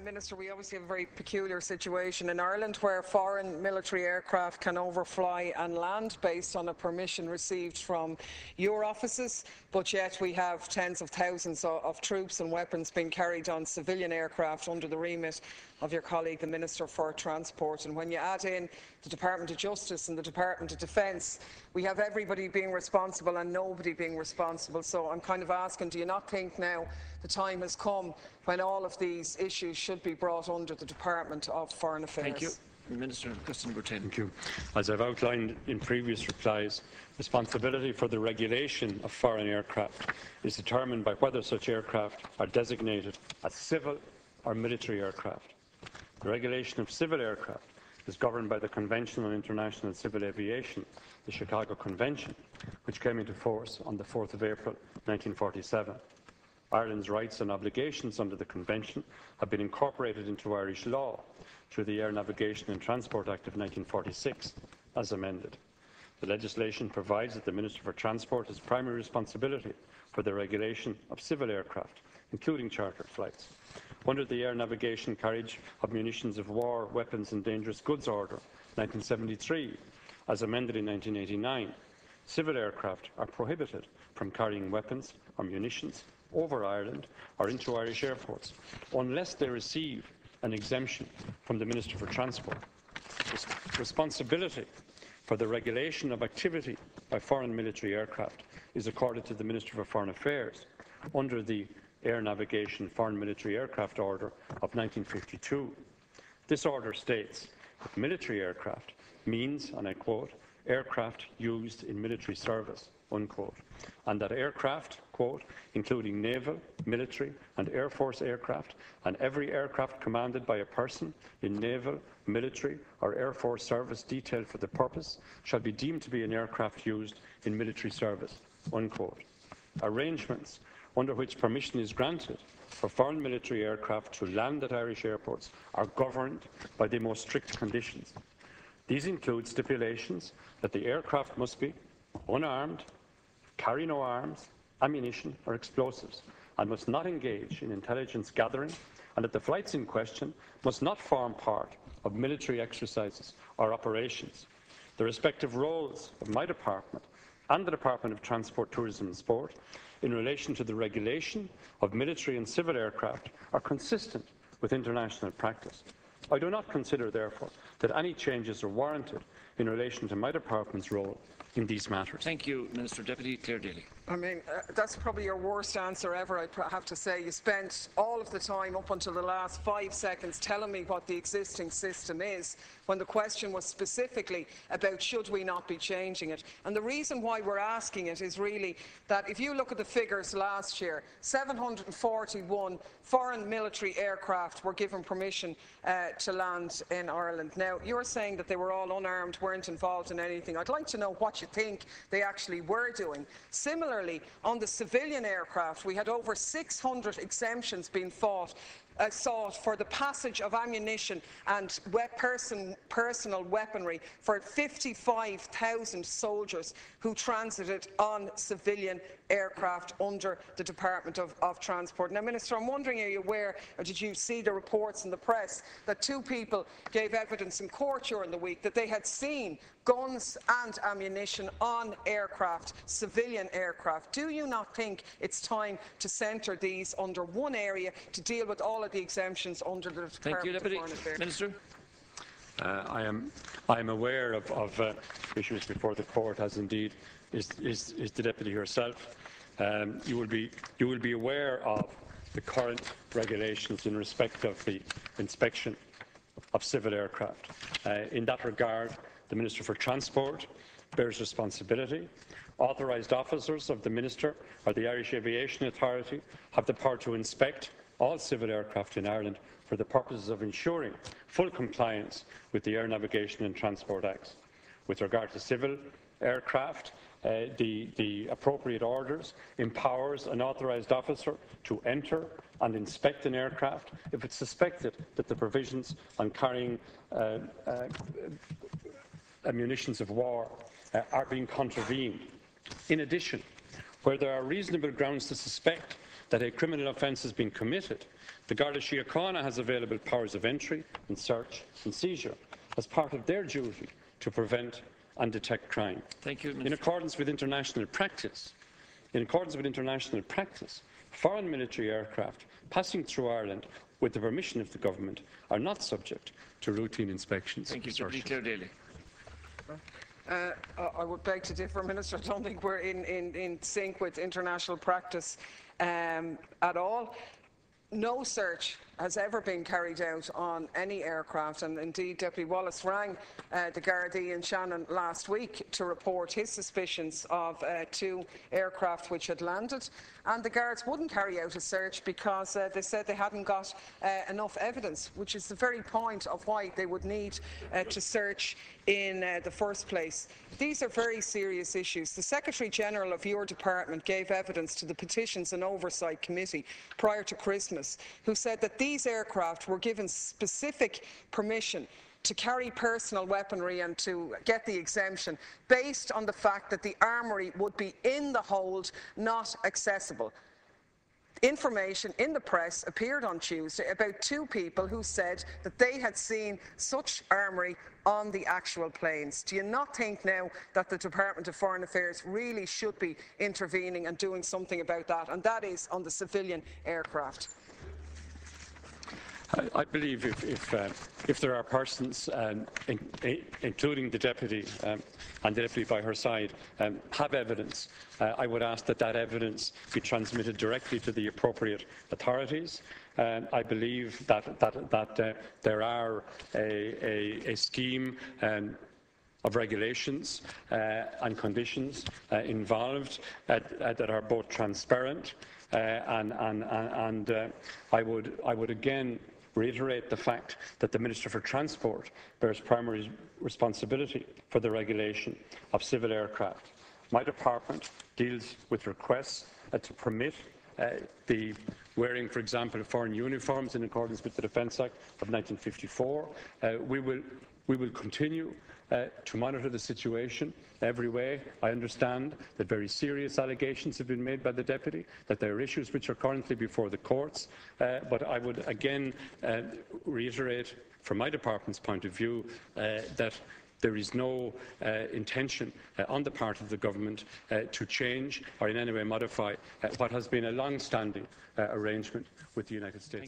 Minister, we obviously have a very peculiar situation in Ireland where foreign military aircraft can overfly and land based on a permission received from your offices, but yet we have tens of thousands of troops and weapons being carried on civilian aircraft under the remit of your colleague, the Minister for Transport. And when you add in the Department of Justice and the Department of Defence, we have everybody being responsible and nobody being responsible. So I'm kind of asking, do you not think now the time has come when all of these issues should be brought under the Department of Foreign Affairs? Thank you. Minister, question number 10. Thank you. As I've outlined in previous replies, responsibility for the regulation of foreign aircraft is determined by whether such aircraft are designated as civil or military aircraft. The regulation of civil aircraft is governed by the Convention on International Civil Aviation, the Chicago Convention, which came into force on the 4th of April 1947. Ireland's rights and obligations under the Convention have been incorporated into Irish law through the Air Navigation and Transport Act of 1946, as amended. The legislation provides that the Minister for Transport has primary responsibility for the regulation of civil aircraft, including chartered flights. Under the Air Navigation, Carriage of Munitions of War, Weapons and Dangerous Goods Order 1973, as amended in 1989, civil aircraft are prohibited from carrying weapons or munitions over Ireland or into Irish airports unless they receive an exemption from the Minister for Transport. Responsibility for the regulation of activity by foreign military aircraft is accorded to the Minister for Foreign Affairs under the Air Navigation Foreign Military Aircraft Order of 1952. This order states that military aircraft means, and I quote, aircraft used in military service, unquote, and that aircraft, quote, including naval, military and air force aircraft and every aircraft commanded by a person in naval, military or air force service detailed for the purpose shall be deemed to be an aircraft used in military service, unquote. Arrangements under which permission is granted for foreign military aircraft to land at Irish airports are governed by the most strict conditions. These include stipulations that the aircraft must be unarmed, carry no arms, ammunition or explosives, and must not engage in intelligence gathering, and that the flights in question must not form part of military exercises or operations. The respective roles of my department and the Department of Transport, Tourism and Sport in relation to the regulation of military and civil aircraft are consistent with international practice. I do not consider, therefore, that any changes are warranted in relation to my department's role in these matters. Thank you, Minister. Deputy Clare Daly. I mean, that's probably your worst answer ever, I have to say. You spent all of the time up until the last 5 seconds telling me what the existing system is, when the question was specifically about should we not be changing it. And the reason why we're asking it is really that if you look at the figures last year, 741 foreign military aircraft were given permission to land in Ireland. Now, you're saying that they were all unarmed, weren't involved in anything. I'd like to know what you think they actually were doing. Similarly, on the civilian aircraft, we had over 600 exemptions being sought for the passage of ammunition and personal weaponry for 55,000 soldiers who transited on civilian aircraft under the Department of Transport. Now, Minister, I'm wondering, are you aware, or did you see the reports in the press, that 2 people gave evidence in court during the week that they had seen guns and ammunition on aircraft, civilian aircraft? Do you not think it's time to centre these under one area to deal with all of the exemptions under the Department of Foreign Affairs? Minister. I am aware of issues before the court, as indeed is the deputy herself. You will be aware of the current regulations in respect of the inspection of civil aircraft. In that regard, the Minister for Transport bears responsibility. Authorised officers of the Minister or the Irish Aviation Authority have the power to inspect all civil aircraft in Ireland for the purposes of ensuring full compliance with the Air Navigation and Transport Acts. With regard to civil aircraft, the appropriate orders empowers an authorised officer to enter and inspect an aircraft if it's suspected that the provisions on carrying munitions of war are being contravened. In addition, where there are reasonable grounds to suspect that a criminal offence has been committed, the Garda Síochána has available powers of entry and search and seizure as part of their duty to prevent and detect crime. Thank you, In accordance with international practice, foreign military aircraft passing through Ireland with the permission of the government are not subject to routine inspections. Thank you, Deputy Clare Daly. I would beg to differ, Minister. I don't think we're in sync with international practice at all. No search has ever been carried out on any aircraft, and indeed Deputy Wallace rang the Gardaí in Shannon last week to report his suspicions of 2 aircraft which had landed, and the Guards wouldn't carry out a search because they said they hadn't got enough evidence, which is the very point of why they would need to search in the first place. These are very serious issues. The Secretary-General of your department gave evidence to the Petitions and Oversight Committee prior to Christmas, who said that these aircraft were given specific permission to carry personal weaponry and to get the exemption based on the fact that the armoury would be in the hold, not accessible. Information in the press appeared on Tuesday about 2 people who said that they had seen such armoury on the actual planes. Do you not think now that the Department of Foreign Affairs really should be intervening and doing something about that, and that is on the civilian aircraft? I believe if there are persons, including the Deputy and the Deputy by her side, have evidence, I would ask that that evidence be transmitted directly to the appropriate authorities. I believe that there are a scheme of regulations and conditions involved that are both transparent and I would again reiterate the fact that the Minister for Transport bears primary responsibility for the regulation of civil aircraft. My department deals with requests to permit the wearing, for example, of foreign uniforms in accordance with the Defence Act of 1954. We will continue to monitor the situation every way. I understand that very serious allegations have been made by the Deputy, that there are issues which are currently before the courts, but I would again reiterate from my department's point of view that there is no intention on the part of the government to change or in any way modify what has been a long-standing arrangement with the United States.